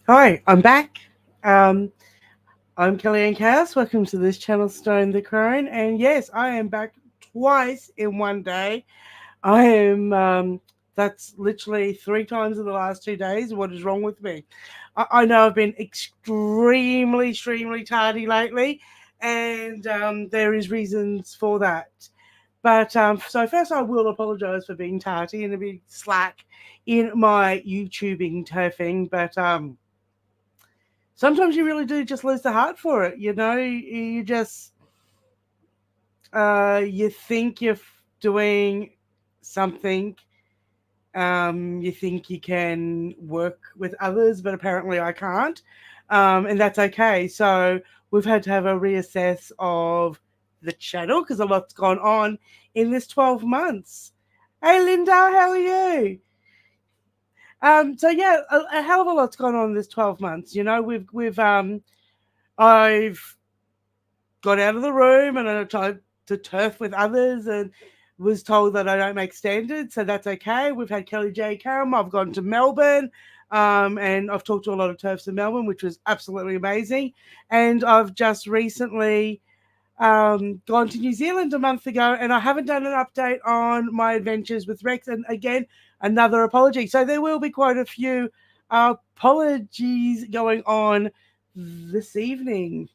Hi, I'm back. Um, I'm Kellyanne Chaos. Welcome to this channel, Stone the Crone. And yes, I am back twice in one day. I am, that's literally three times in the last 2 days. What is wrong with me? I know I've been extremely tardy lately, and there is reasons for that. But so first, I will apologise for being tardy and a bit slack in my YouTubing turfing, but sometimes you really do just lose the heart for it. You just you think you're doing something. You think you can work with others, but apparently I can't, and that's okay. So we've had to have a reassess of the channel because a lot's gone on in this 12 months. Hey Linda, how are you? So yeah, a hell of a lot's gone on in this 12 months. We've I've got out of the room and I tried to turf with others and was told that I don't make standards, so that's okay. We've had Kelly J come. I've gone to Melbourne, and I've talked to a lot of turfs in Melbourne, which was absolutely amazing. And I've just recently gone to New Zealand a month ago, and I haven't done an update on my adventures with Rex. And again, another apology. So there will be quite a few apologies going on this evening.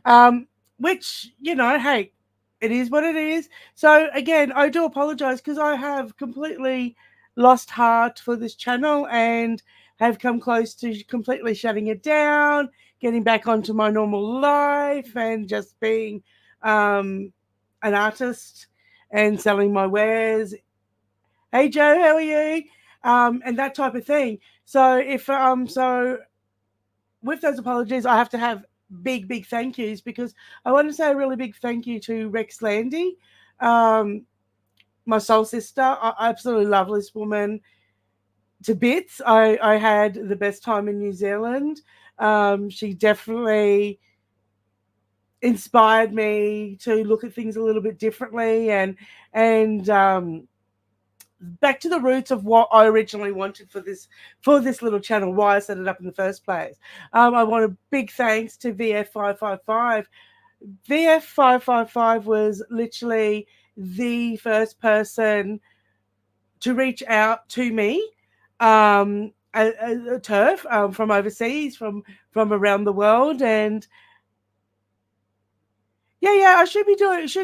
um, which, hey, it is what it is. So again, I do apologize because I have completely lost heart for this channel and have come close to completely shutting it down, getting back onto my normal life and just being um, an artist and selling my wares. Hey Joe, how are you? And that type of thing. So with those apologies, I have to have big thank yous because I want to say a really big thank you to Rex Landy, um, my soul sister. I absolutely love this woman to bits. I had the best time in New Zealand. She definitely inspired me to look at things a little bit differently and back to the roots of what I originally wanted for this little channel, why I set it up in the first place. I want a big thanks to VF555. VF555 was literally the first person to reach out to me, a turf from overseas, from around the world, and yeah, I should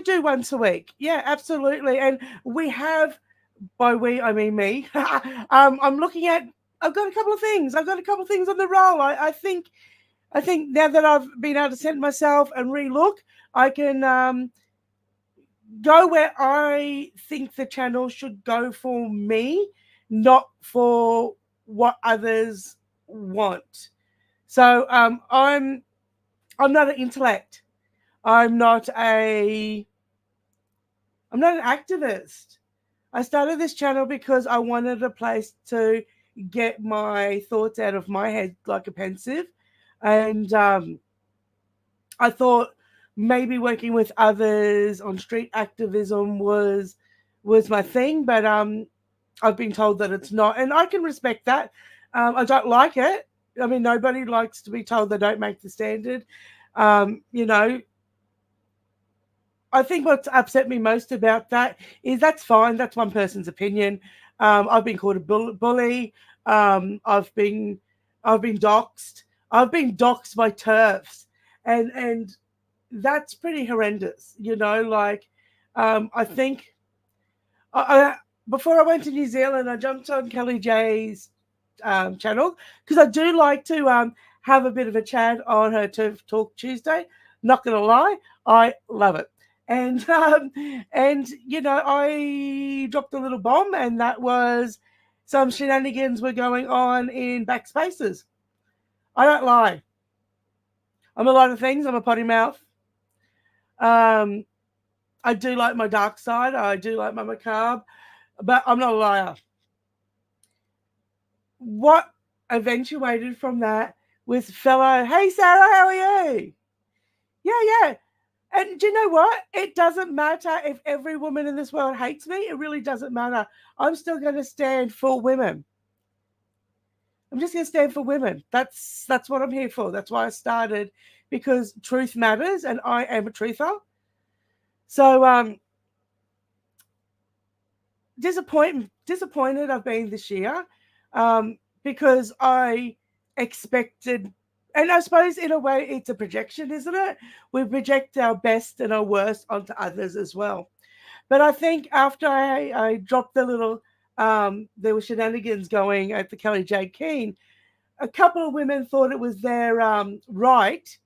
do once a week. Yeah, absolutely, and we have. By we, I mean me. I'm looking at. I've got a couple of things. I've got a couple of things on the roll. I think now that I've been able to send myself and relook, I can go where I think the channel should go for me, not for what others want. So I'm not an intellect. I'm not a I'm not an activist. I started this channel because I wanted a place to get my thoughts out of my head like a pensive. And I thought maybe working with others on street activism was my thing, but I've been told that it's not, and I can respect that. I don't like it. I mean, nobody likes to be told they don't make the standard. You know, I think what's upset me most about that is that's fine. That's one person's opinion. I've been called a bully. Um, I've been I've been doxxed. I've been doxxed by turfs, and that's pretty horrendous. I think I before I went to New Zealand, I jumped on Kelly J's channel because I do like to have a bit of a chat on her Turf Talk Tuesday. Not gonna lie, I love it. And I dropped a little bomb, and that was some shenanigans were going on in backspaces. I don't lie. I'm a lot of things. I'm a potty mouth. Um, I do like my dark side. I do like my macabre, but I'm not a liar. What eventuated from that with fellow, hey Sarah, how are you? Yeah. And do you know what? It doesn't matter if every woman in this world hates me. It really doesn't matter. I'm still going to stand for women. I'm just going to stand for women. That's what I'm here for. That's why I started, because truth matters, and I am a truther. So disappointed I've been this year, because I expected, and I suppose in a way it's a projection, isn't it? We project our best and our worst onto others as well. But I think after I dropped the little, there were shenanigans going at the Kelly J. Keen, a couple of women thought it was their right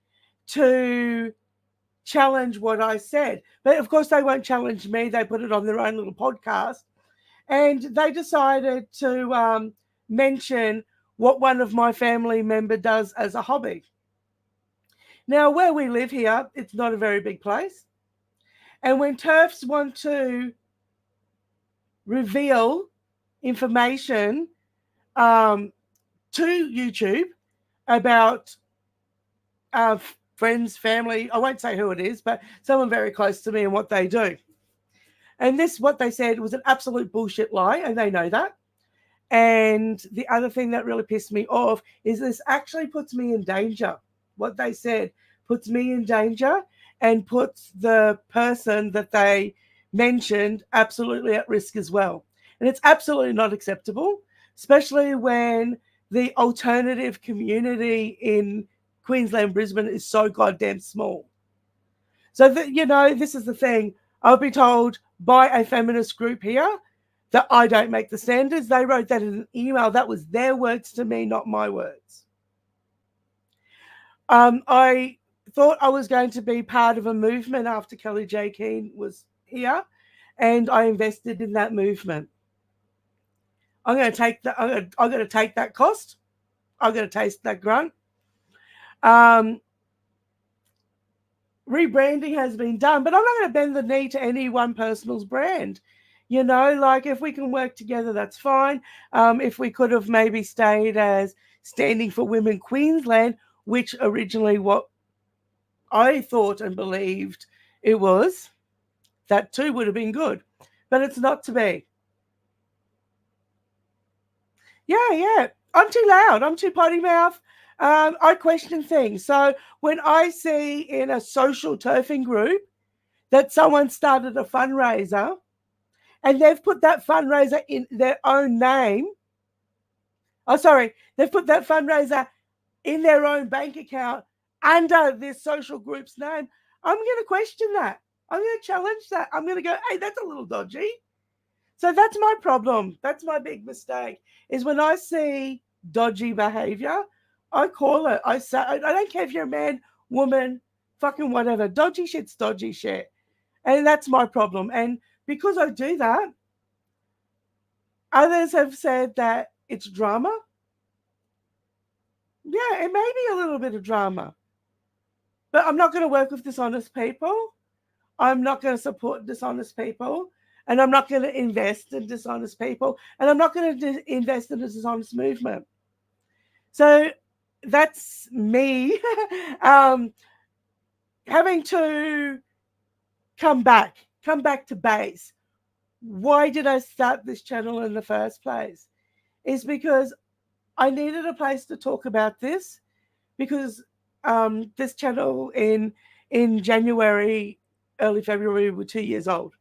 to challenge what I said. But of course, they won't challenge me. They put it on their own little podcast. And they decided to mention what one of my family member does as a hobby. Now, where we live here, it's not a very big place. And when TERFs want to reveal information to YouTube about friends, family, I won't say who it is, but someone very close to me and what they do. And this, what they said, was an absolute bullshit lie, and they know that. And the other thing that really pissed me off is this actually puts me in danger. What they said puts me in danger and puts the person that they mentioned absolutely at risk as well. And it's absolutely not acceptable, especially when the alternative community in Queensland, Brisbane is so goddamn small. So, this is the thing. I'll be told by a feminist group here that I don't make the standards. They wrote that in an email. That was their words to me, not my words. I thought I was going to be part of a movement after Kelly J. Keen was here, and I invested in that movement. I'm going to take that. I'm going to take that cost. I'm going to taste that grunt. Rebranding has been done, but I'm not going to bend the knee to any one person's brand. Like if we can work together, that's fine. If we could have maybe stayed as Standing for Women Queensland, which originally what I thought and believed it was, that too would have been good. But it's not to be. Yeah. I'm too loud. I'm too potty mouth. I question things. So when I see in a social turfing group that someone started a fundraiser and they've put that fundraiser in their own name, they've put that fundraiser in their own bank account under this social group's name, I'm going to question that. I'm going to challenge that. I'm going to go, hey, that's a little dodgy. So that's my problem. That's my big mistake, is when I see dodgy behavior, I call it. I say, I don't care if you're a man, woman, fucking whatever. Dodgy shit's dodgy shit. And that's my problem. And because I do that, others have said that it's drama. Yeah, it may be a little bit of drama. But I'm not going to work with dishonest people. I'm not going to support dishonest people. And I'm not going to invest in dishonest people. And I'm not going to invest in a dishonest movement. So that's me having to come back to base. Why did I start this channel in the first place? Is because I needed a place to talk about this, because this channel in January, early February, were 2 years old.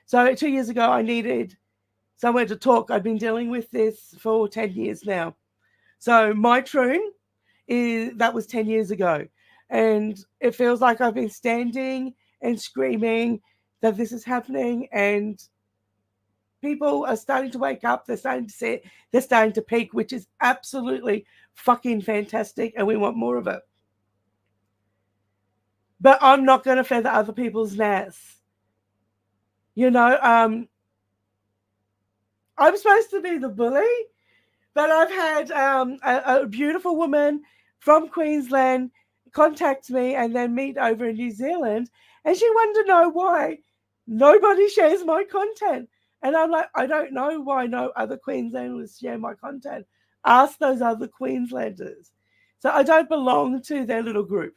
So 2 years ago, I needed somewhere to talk. I've been dealing with this for 10 years now. So my Troon, that was 10 years ago. And it feels like I've been standing and screaming that this is happening, and people are starting to wake up. They're starting to see it. They're starting to peak, which is absolutely fucking fantastic, and we want more of it. But I'm not going to feather other people's nests. I'm supposed to be the bully, but I've had a beautiful woman from Queensland contact me and then meet over in New Zealand, and she wanted to know why nobody shares my content. And I'm like, I don't know why no other Queenslanders share my content. Ask those other Queenslanders. So I don't belong to their little group.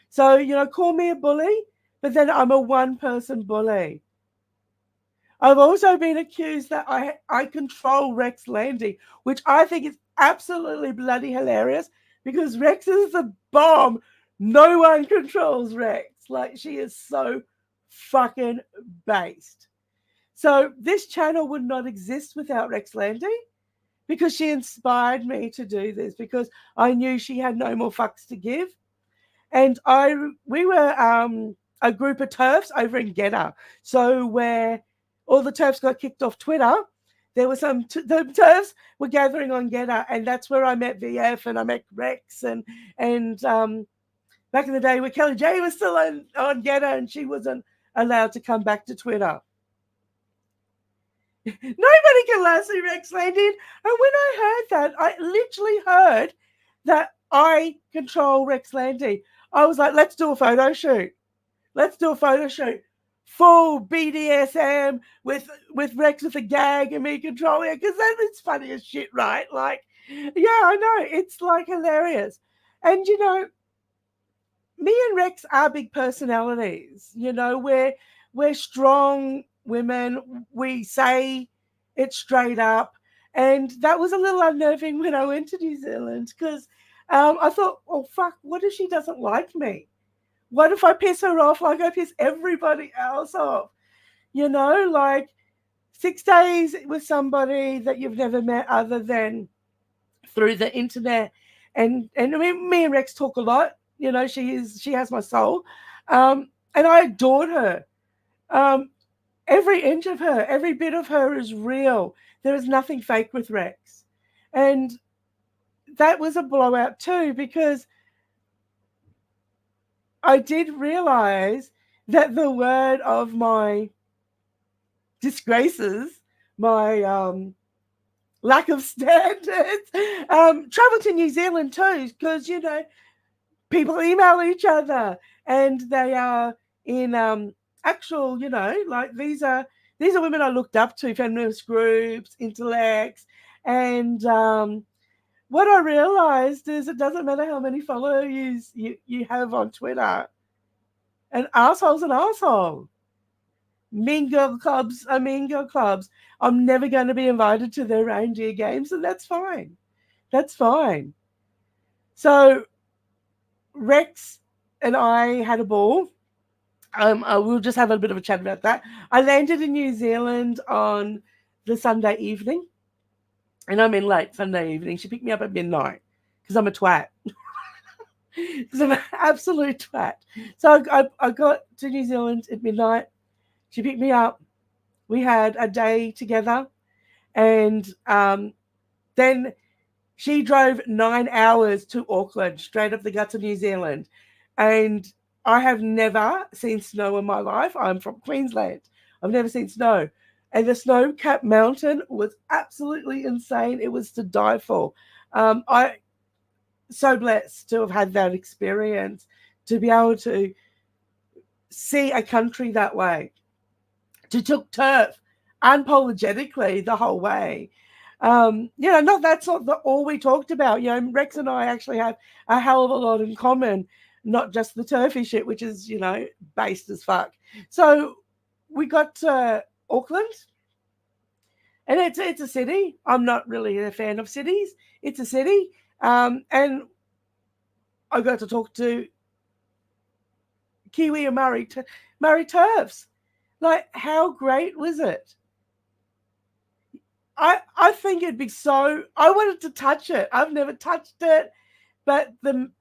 So, call me a bully, but then I'm a one-person bully. I've also been accused that I control Rex Landy, which I think is absolutely bloody hilarious because Rex is the bomb. No one controls Rex. Like, she is so fucking based. So this channel would not exist without Rex Landy because she inspired me to do this because I knew she had no more fucks to give. And we were a group of TERFs over in Getter. So where all the TERFs got kicked off Twitter, there were the TERFs were gathering on Getter, and that's where I met VF and I met Rex and back in the day where Kelly J was still on Getter and she wasn't allowed to come back to Twitter. Nobody can lasso Rex Landing. And when I heard that, I literally heard that I control Rex Landy. I was like, let's do a photo shoot. Let's do a photo shoot. Full BDSM with Rex with a gag and me controlling it, because it's funny as shit, right? Like, yeah, I know. It's like hilarious. And, you know, me and Rex are big personalities. You know, we're strong women. We say it straight up. And that was a little unnerving when I went to New Zealand because I thought, oh, fuck, what if she doesn't like me? What if I piss her off like I piss everybody else off? You know, like 6 days with somebody that you've never met other than through the internet. And I mean, me and Rex talk a lot. You know, she has my soul. And I adored her. Every inch of her, every bit of her is real. There is nothing fake with Rex. And that was a blowout too, because I did realize that the word of my disgraces, my lack of standards, travel to New Zealand too, because, you know, people email each other and they are in actual, you know, like these are women I looked up to, feminist groups, intellects, and what I realized is it doesn't matter how many followers you have on Twitter. An asshole's an asshole. Mean girl clubs are mean girl clubs. I'm never going to be invited to their reindeer games, and that's fine. That's fine. So Rex and I had a ball. We'll just have a bit of a chat about that. I landed in New Zealand on the Sunday evening. And I'm in late Sunday evening. She picked me up at midnight because I'm a twat. Because I'm an absolute twat. So I got to New Zealand at midnight. She picked me up. We had a day together. And then she drove 9 hours to Auckland, straight up the guts of New Zealand. And I have never seen snow in my life. I'm from Queensland. I've never seen snow. And the snow-capped mountain was absolutely insane. It was to die for. I so blessed to have had that experience, to be able to see a country that way, to took turf unapologetically the whole way. You know, that's not all we talked about. You know, Rex and I actually have a hell of a lot in common, not just the turfy shit, which is, you know, based as fuck. So we got to Auckland, and it's a city. I'm not really a fan of cities. It's a city, and I got to talk to Kiwi and Maori TERFs. Like, how great was it? I think it'd be so. I wanted to touch it. I've never touched it, but the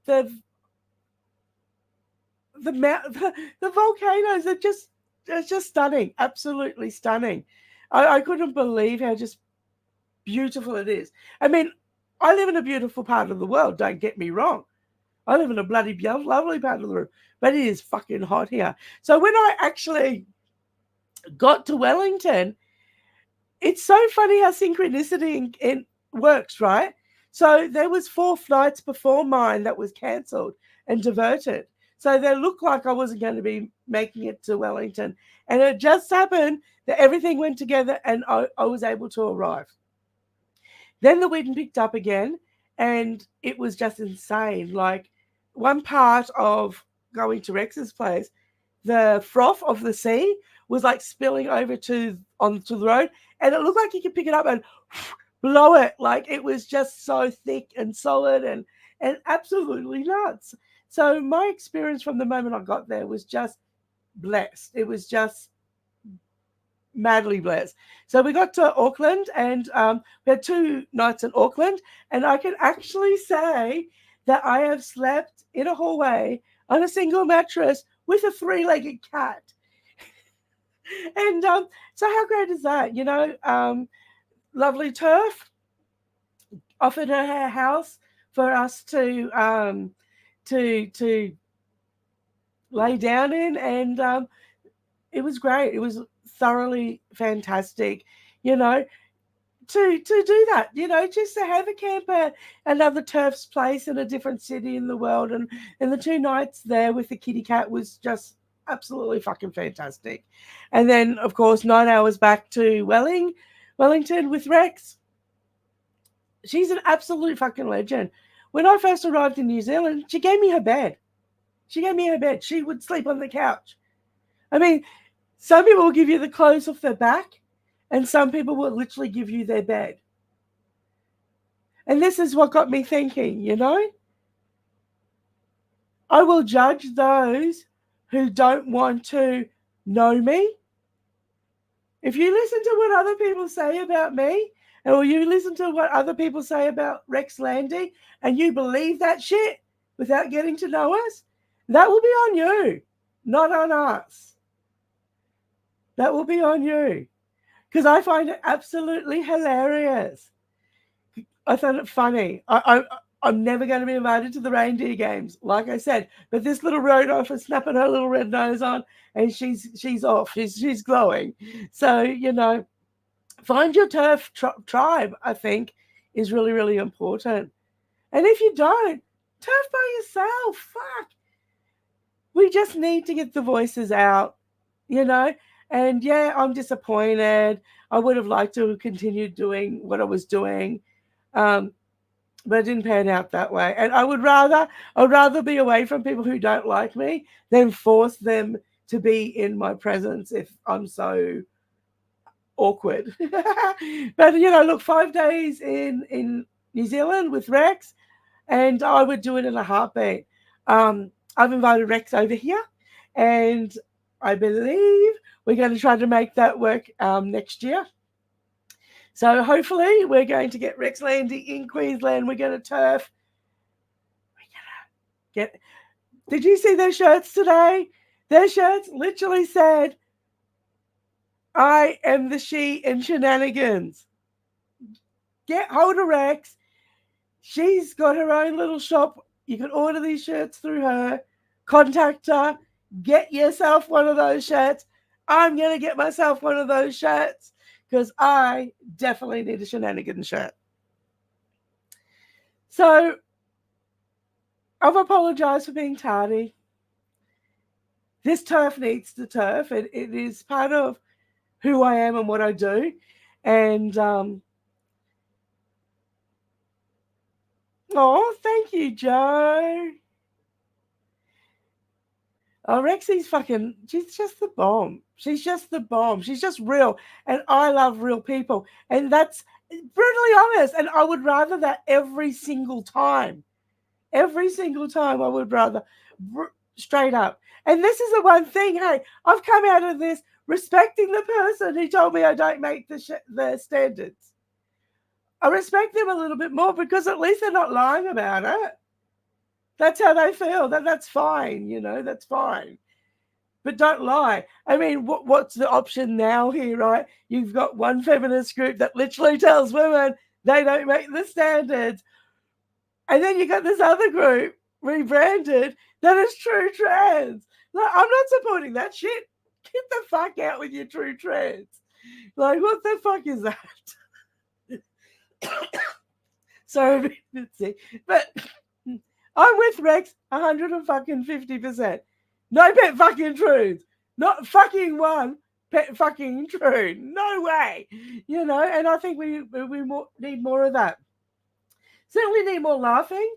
volcanoes are just. It's just stunning, absolutely stunning. I couldn't believe how just beautiful it is. I mean, I live in a beautiful part of the world, don't get me wrong. I live in a bloody lovely part of the world, but it is fucking hot here. So when I actually got to Wellington, it's so funny how synchronicity works, right? So there was 4 flights before mine that was cancelled and diverted. So they looked like I wasn't going to be making it to Wellington. And it just happened that everything went together and I was able to arrive. Then the wind picked up again and it was just insane. Like, one part of going to Rex's place, the froth of the sea was like spilling over onto the road, and it looked like you could pick it up and blow it. Like it was just so thick and solid and absolutely nuts. So my experience from the moment I got there was just blessed. It was just madly blessed. So we got to Auckland and we had 2 nights in Auckland, and I can actually say that I have slept in a hallway on a single mattress with a 3-legged cat. And so how great is that? Lovely turf offered her house for us to lay down in, and it was great. It was thoroughly fantastic, to do that, just to have a camp at another turf's place in a different city in the world, and the 2 nights there with the kitty cat was just absolutely fucking fantastic. And then of course 9 hours back to Wellington with Rex. She's an absolute fucking legend. When I first arrived in New Zealand, she gave me her bed. She would sleep on the couch. I mean, some people will give you the clothes off their back, and some people will literally give you their bed. And this is what got me thinking, I will judge those who don't want to know me. If you listen to what other people say about me, or you listen to what other people say about Rex Landy, and you believe that shit without getting to know us, that will be on you, not on us. That will be on you. Because I find it absolutely hilarious. I found it funny. I'm never going to be invited to the reindeer games, like I said. But this little road off is snapping her little red nose on, and she's off. She's glowing. So, find your turf tribe, I think, is really, really important. And if you don't, turf by yourself. Fuck. We just need to get the voices out, And yeah, I'm disappointed. I would have liked to have continued doing what I was doing. But it didn't pan out that way. And I'd rather be away from people who don't like me than force them to be in my presence if I'm so awkward. But look, 5 days in New Zealand with Rex, and I would do it in a heartbeat. I've invited Rex over here, and I believe we're going to try to make that work next year. So hopefully we're going to get Rex Landy in Queensland. We're going to turf. Did you see their shirts today? Their shirts literally said, I am the she in shenanigans. Get hold of Rex. She's got her own little shop. You can order these shirts through her. Contact her. Get yourself one of those shirts. I'm going to get myself one of those shirts because I definitely need a shenanigans shirt. So I've apologized for being tardy. This turf needs to turf. It is part of who I am and what I do. And oh, thank you, Joe. Oh, Rexy's she's just the bomb. She's just the bomb. She's just real. And I love real people. And that's brutally honest. And I would rather that every single time. Every single time I would rather, straight up. And this is the one thing, hey, I've come out of this respecting the person who told me I don't make the standards. I respect them a little bit more because at least they're not lying about it. That's how they feel. That's fine, that's fine. But don't lie. I mean, what's the option now here, right? You've got one feminist group that literally tells women they don't make the standards. And then you got this other group rebranded that is true trans. Like, I'm not supporting that shit. Get the fuck out with your true trans. Like, what the fuck is that? Sorry, but I'm with Rex 150%. No pet fucking truths. Not fucking one pet fucking truth. No way. And I think we need more of that. Certainly need more laughing.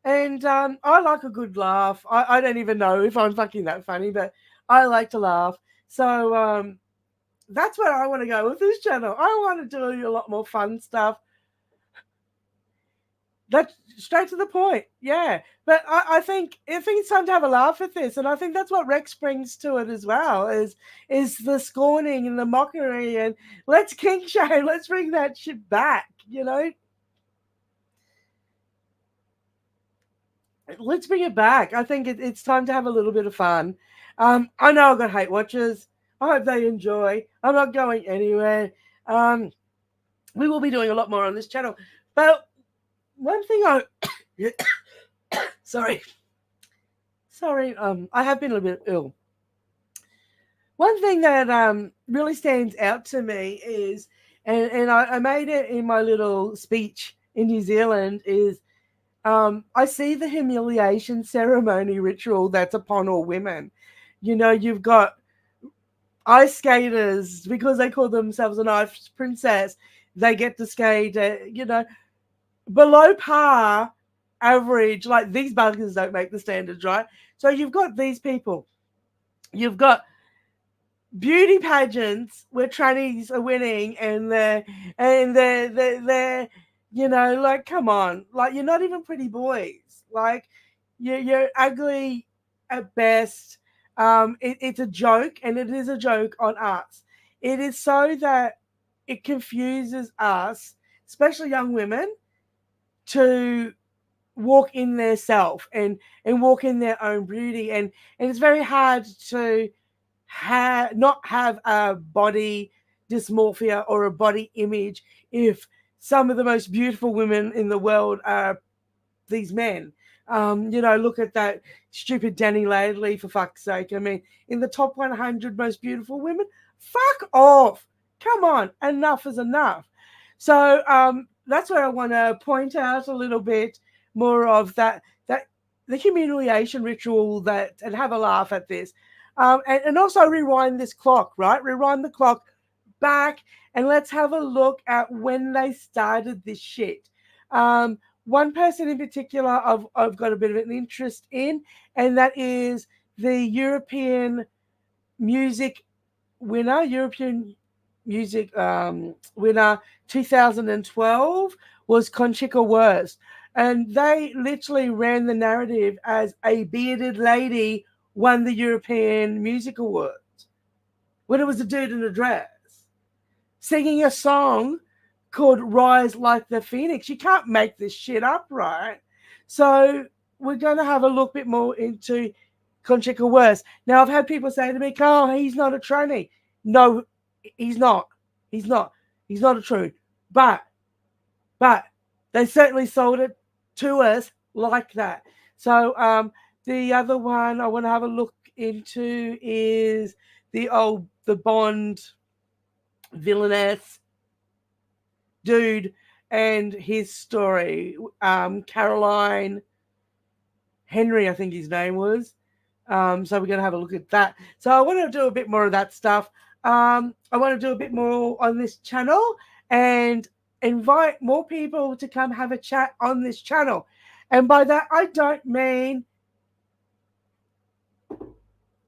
And I like a good laugh. I don't even know if I'm fucking that funny, but I like to laugh. So that's where I want to go with this channel. I want to do a lot more fun stuff. That's straight to the point. Yeah. But I think it's time to have a laugh at this. And I think that's what Rex brings to it as well, is the scorning and the mockery, and let's kink shame, let's bring that shit back, you know? Let's bring it back. I think it's time to have a little bit of fun. I know I've got hate watchers. I hope they enjoy. I'm not going anywhere. Um, we will be doing a lot more on this channel. But one thing I sorry. Sorry, I have been a little bit ill. One thing that really stands out to me is, and I made it in my little speech in New Zealand, is I see the humiliation ceremony ritual that's upon all women. You know, you've got ice skaters, because they call themselves an ice princess. They get to skate, below par average. Like, these buggers don't make the standards, right? So you've got these people. You've got beauty pageants where trannies are winning, and they're like, come on, like, you're not even pretty boys, like, you're ugly at best. It's a joke, and it is a joke on us. It is so that it confuses us, especially young women, to walk in their self and walk in their own beauty, and it's very hard to not have a body dysmorphia or a body image if some of the most beautiful women in the world are these men. Look at that stupid Danny Ladley, for fuck's sake. I mean, in the top 100 most beautiful women, fuck off. Come on, enough is enough. So that's where I want to point out a little bit more of that the humiliation ritual, that, and have a laugh at this. And also rewind this clock, right? Rewind the clock back, and let's have a look at when they started this shit. One person in particular I've got a bit of an interest in, and that is the European music winner 2012 was Conchita Wurst. And they literally ran the narrative as a bearded lady won the European Music Awards, when it was a dude in a dress singing a song called Rise Like the Phoenix. You can't make this shit up, right? So we're going to have a look bit more into Conchita Wurst. Now, I've had people say to me, Carl, he's not a tranny. No, he's not. He's not. He's not a true. But they certainly sold it to us like that. So the other one I want to have a look into is the Bond villainess dude and his story. Caroline Henry, I think his name was. So we're going to have a look at that. So I want to do a bit more of that stuff. I want to do a bit more on this channel and invite more people to come have a chat on this channel. And by that, I don't mean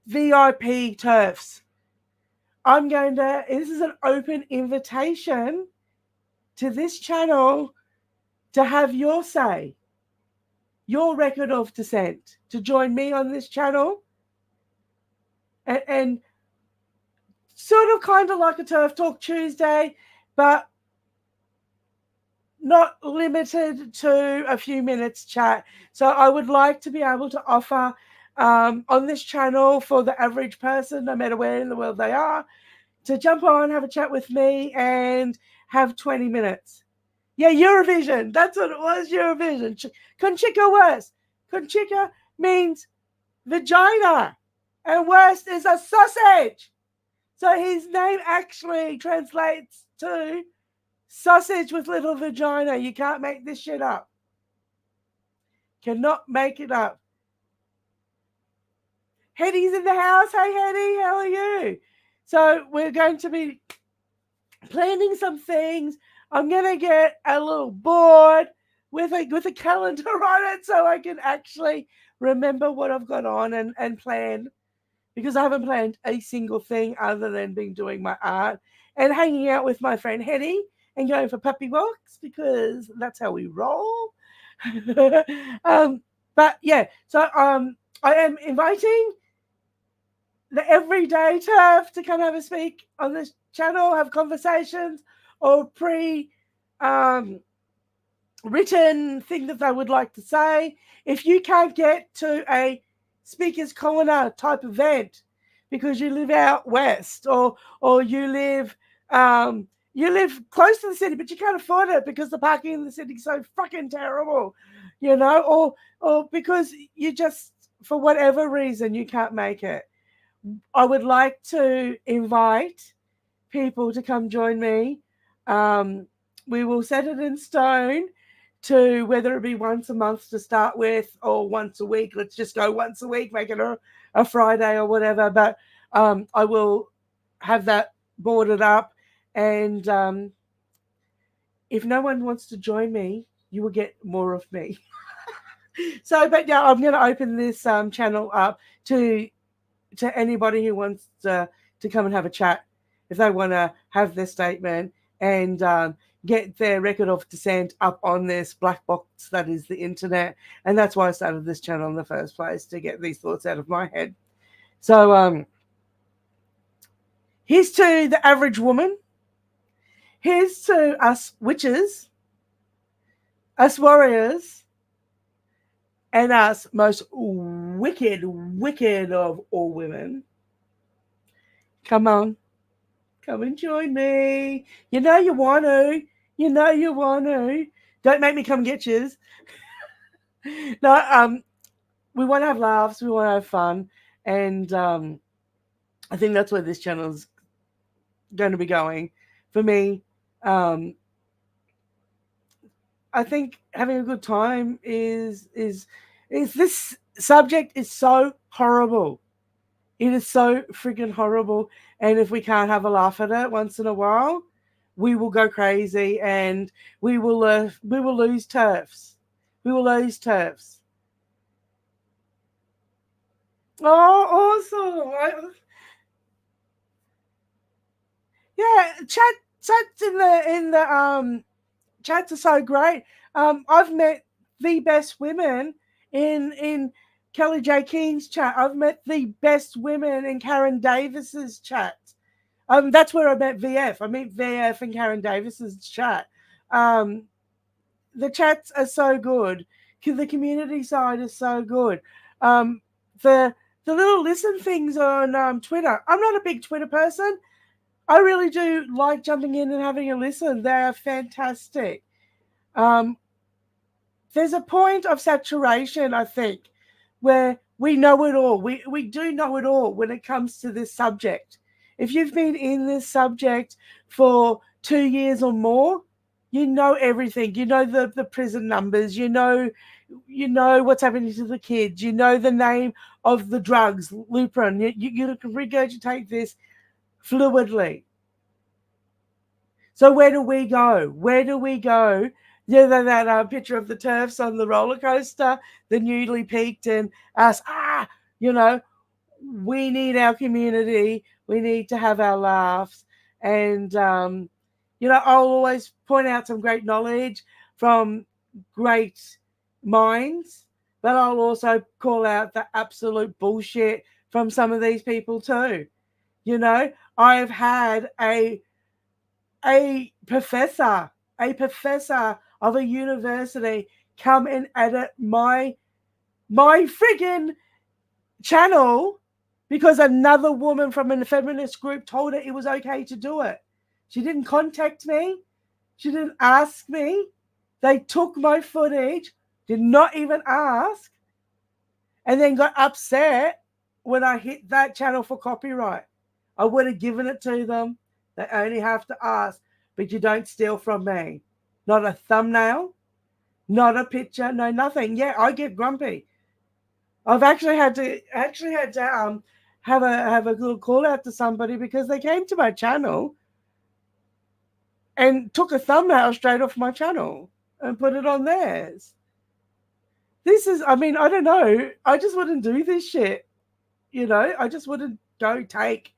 VIP turfs. This is an open invitation to this channel to have your say, your record of dissent, to join me on this channel and sort of kind of like a Turf Talk Tuesday, but not limited to a few minutes chat. So I would like to be able to offer on this channel for the average person, no matter where in the world they are, to jump on, have a chat with me, and have 20 minutes. Yeah, Eurovision. That's what it was, Eurovision. Conchita Wurst. Conchita means vagina, and Wurst is a sausage. So his name actually translates to sausage with little vagina. You can't make this shit up. Cannot make it up. Hetty's in the house. Hey, Hetty, how are you? So we're going to be planning some things. I'm going to get a little board with a calendar on it so I can actually remember what I've got on and plan, because I haven't planned a single thing other than doing my art and hanging out with my friend Hetty and going for puppy walks, because that's how we roll. But yeah, so I am inviting the everyday turf to come have a speak on this channel, have conversations, or um, written thing that they would like to say. If you can't get to a speaker's corner type event because you live out west, or you live close to the city but you can't afford it because the parking in the city is so fucking terrible, or because you just, for whatever reason, you can't make it, I would like to invite people to come join me. We will set it in stone to whether it be once a month to start with or once a week. Let's just go once a week, make it a Friday or whatever. But I will have that boarded up. And if no one wants to join me, you will get more of me. So, but yeah, I'm going to open this channel up to anybody who wants to come and have a chat, if they want to have their statement and get their record of dissent up on this black box that is the internet. And that's why I started this channel in the first place, to get these thoughts out of my head. So here's to the average woman. Here's to us witches, us warriors, and us most wicked of all women. Come on. Come and join me. You know you want to. You know you want to. Don't make me come get yous. No, we want to have laughs. We want to have fun. And I think that's where this channel is going to be going. For me, I think having a good time is this subject is so horrible. It is so freaking horrible. And if we can't have a laugh at it once in a while, we will go crazy and we will lose turfs. We will lose turfs. Oh, awesome! Yeah, chats in the chats are so great. I've met the best women in Kelly J. Keen's chat. I've met the best women in Karen Davis's chat. That's where I met VF. I met VF and Karen Davis's chat. The chats are so good. The community side is so good. The little listen things on Twitter. I'm not a big Twitter person. I really do like jumping in and having a listen. They are fantastic. There's a point of saturation, I think, where we know it all. We do know it all when it comes to this subject. If you've been in this subject for 2 years or more, you know everything. You know the prison numbers. You know what's happening to the kids. You know the name of the drugs, Lupron. You can regurgitate this fluidly. So where do we go? Where do we go? Yeah, that picture of the turfs on the roller coaster, the newly peaked, and us, we need our community. We need to have our laughs. And, I'll always point out some great knowledge from great minds, but I'll also call out the absolute bullshit from some of these people too. I've had a professor of a university come and edit my friggin' channel because another woman from a feminist group told her it was okay to do it. She didn't contact me. She didn't ask me. They took my footage, did not even ask, and then got upset when I hit that channel for copyright. I would have given it to them. They only have to ask, but you don't steal from me. Not a thumbnail, not a picture, no nothing. Yeah, I get grumpy. I've actually had to have a little call out to somebody because they came to my channel and took a thumbnail straight off my channel and put it on theirs. This is, I don't know. I just wouldn't do this shit. I just wouldn't go take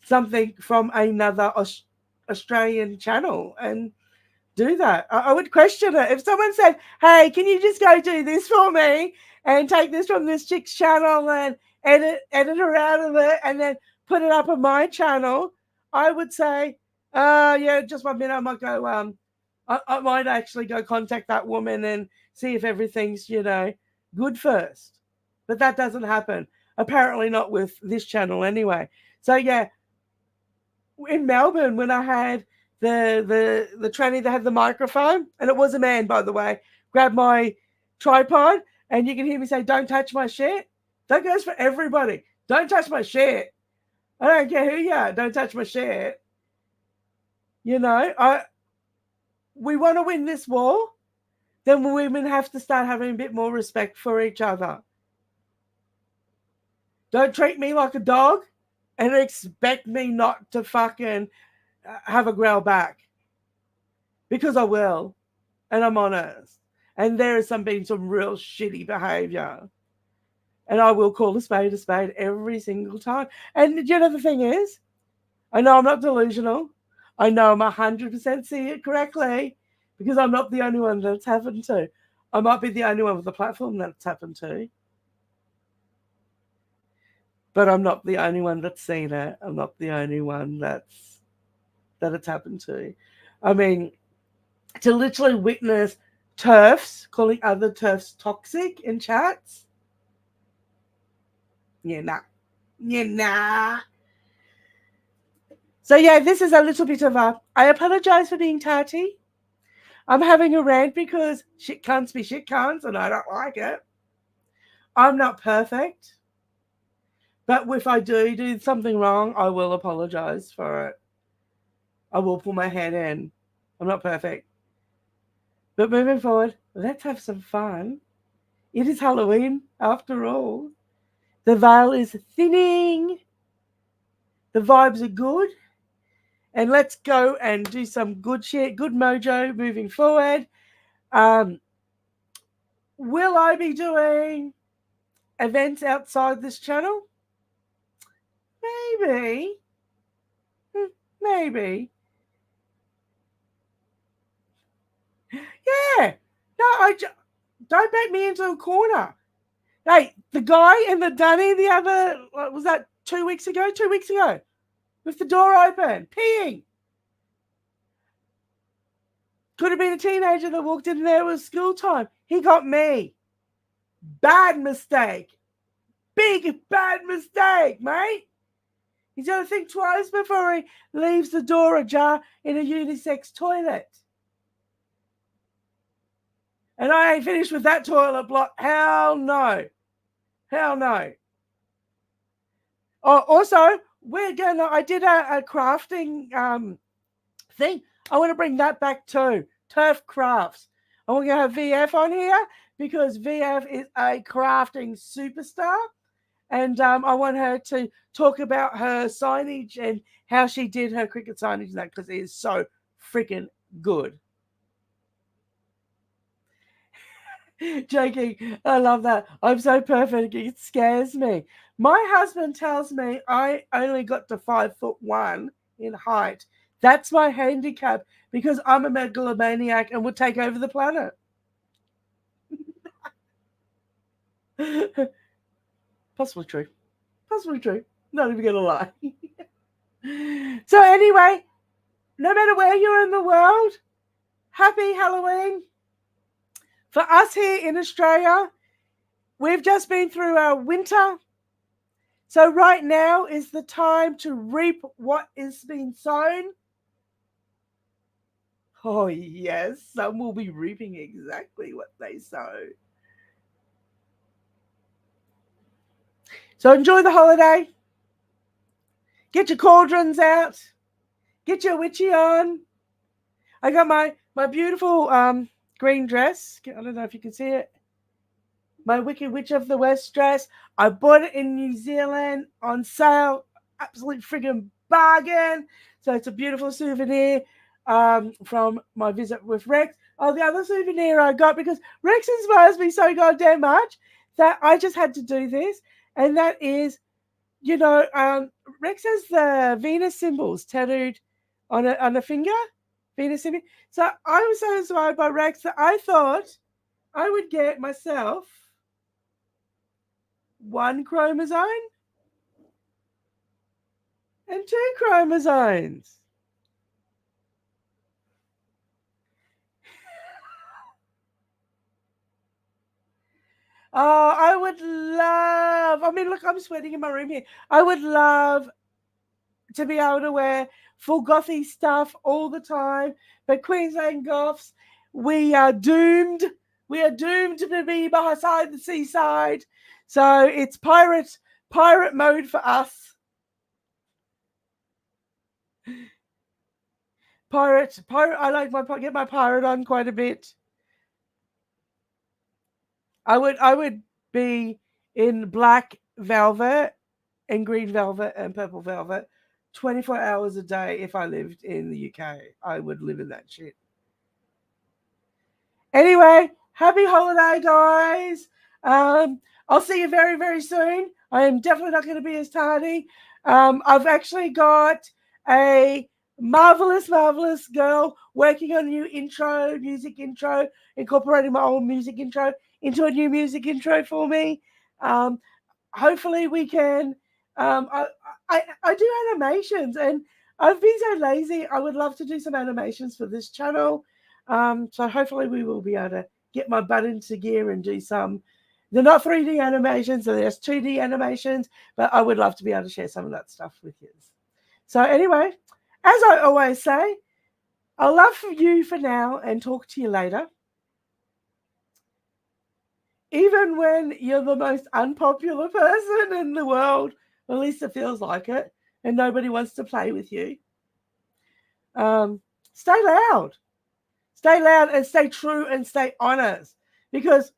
something from another Australian channel and do that. I would question it. If someone said, hey, can you just go do this for me and take this from this chick's channel and edit her out of it and then put it up on my channel, I would say, yeah, just 1 minute. I might go, I might actually go contact that woman and see if everything's, good first. But that doesn't happen. Apparently not with this channel anyway. So yeah, in Melbourne when I had the tranny that had the microphone, and it was a man, by the way, grabbed my tripod, and you can hear me say, don't touch my shit. That goes for everybody. Don't touch my shit. I don't care who you are. Don't touch my shit. We want to win this war, then women have to start having a bit more respect for each other. Don't treat me like a dog and expect me not to fucking have a growl back. Because I will. And I'm honest. And there has been some real shitty behavior. And I will call a spade every single time. And the thing is, I know I'm not delusional. I know I'm 100% seeing it correctly because I'm not the only one that's happened to. I might be the only one with the platform that's happened to. But I'm not the only one that's seen it. I'm not the only one that it's happened to. I mean, to literally witness TERFs calling other TERFs toxic in chats. Yeah, nah. So yeah, this is a little bit of I apologize for being tarty. I'm having a rant because shit cunts be shit cunts and I don't like it. I'm not perfect. But if I do something wrong, I will apologize for it. I will pull my head in. I'm not perfect. But moving forward, let's have some fun. It is Halloween, after all. The veil is thinning. The vibes are good. And let's go and do some good shit, good mojo moving forward. Will I be doing events outside this channel? Maybe. Maybe. Yeah. No, don't back me into a corner. Hey, the guy in the dunny the other, what was that, 2 weeks ago? 2 weeks ago. With the door open, peeing. Could have been a teenager that walked in there. It was school time. He got me. Bad mistake. Big bad mistake, mate. He's got to think twice before he leaves the door ajar in a unisex toilet. And I ain't finished with that toilet block. Hell no. Hell no. Oh, also, I did a crafting thing. I want to bring that back too. TERF Crafts. I want to have VF on here because VF is a crafting superstar. And I want her to talk about her signage and how she did her cricket signage and that because it is so freaking good. Joking. I love that. I'm so perfect. It scares me. My husband tells me I only got to 5'1" in height. That's my handicap because I'm a megalomaniac and would take over the planet. Possibly true. Possibly true. Not even gonna lie. So anyway, no matter where you're in the world, happy Halloween. For us here in Australia, we've just been through our winter. So right now is the time to reap what is being sown. Oh yes, some will be reaping exactly what they sow. So enjoy the holiday. Get your cauldrons out. Get your witchy on. I got my beautiful green dress. I don't know if you can see it. My Wicked Witch of the West dress. I bought it in New Zealand on sale. Absolute friggin' bargain. So it's a beautiful souvenir from my visit with Rex. Oh, the other souvenir I got because Rex inspires me so goddamn much that I just had to do this. And that is, Rex has the Venus symbols tattooed on a finger. Venus in me. So I was so inspired by Rex that I thought I would get myself one chromosome and two chromosomes. Oh, I would love. I mean, look, I'm sweating in my room here. I would love to be able to wear full gothy stuff all the time. But Queensland Goths, we are doomed. We are doomed to be beside the seaside. So it's pirate mode for us. Pirate. I like get my pirate on quite a bit. I would be in black velvet and green velvet and purple velvet 24 hours a day if I lived in the UK. I would live in that shit. Anyway, happy holiday, guys. I'll see you very, very soon. I am definitely not going to be as tardy. I've actually got a marvelous girl working on a new music intro, incorporating my old music intro into a new music intro for me. Hopefully we can. I do animations, and I've been so lazy. I would love to do some animations for this channel. So hopefully we will be able to get my butt into gear and do some. They're not 3D animations, they're just 2D animations, but I would love to be able to share some of that stuff with you. So anyway, as I always say, I love you for now and talk to you later. Even when you're the most unpopular person in the world, at least it feels like it, and nobody wants to play with you. Stay loud. Stay loud and stay true and stay honest, because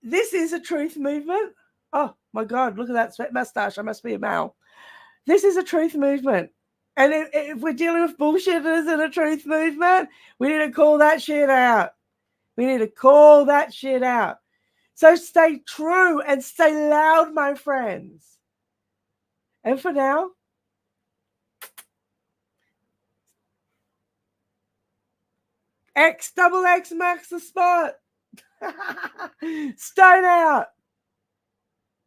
this is a truth movement. Oh my God, look at that sweat mustache. I must be a male. This is a truth movement. And if we're dealing with bullshitters in a truth movement, we need to call that shit out. We need to call that shit out. So stay true and stay loud, my friends. And for now, XXX marks the spot. Stone out.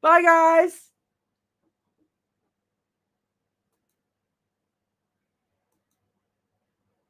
Bye, guys.